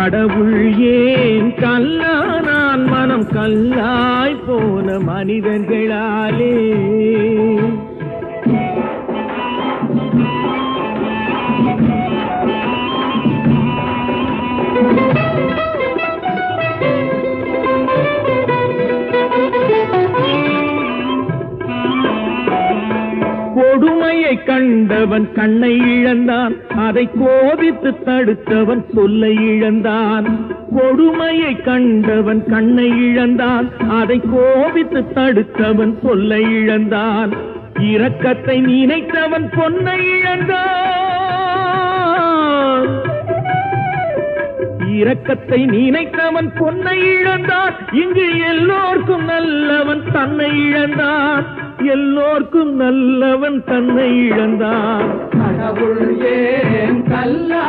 கடவுள் ஏன் கல்லானான் மனம் கல்லாய் போன மனிதர்களாலே. கொடுமையை கண்டவன் கண்ணை இழந்தான், அதை கோபித்து தடுத்தவன் சொல்லை இழந்தான். கொடுமையை கண்டவன் கண்ணை இழந்தான், அதை கோபித்து தடுத்தவன் சொல்லை இழந்தான். இரக்கத்தை நினைத்தவன் பொன்னை இழந்தான். இரக்கத்தை நினைத்தவன் பொன்னை இழந்தான். இங்கு எல்லோர்க்கும் நல்லவன் தன்னை இழந்தான். எல்லோர்க்கும் நல்லவன் தன்னை இழந்தான். கடவுள் ஏன் கல்லா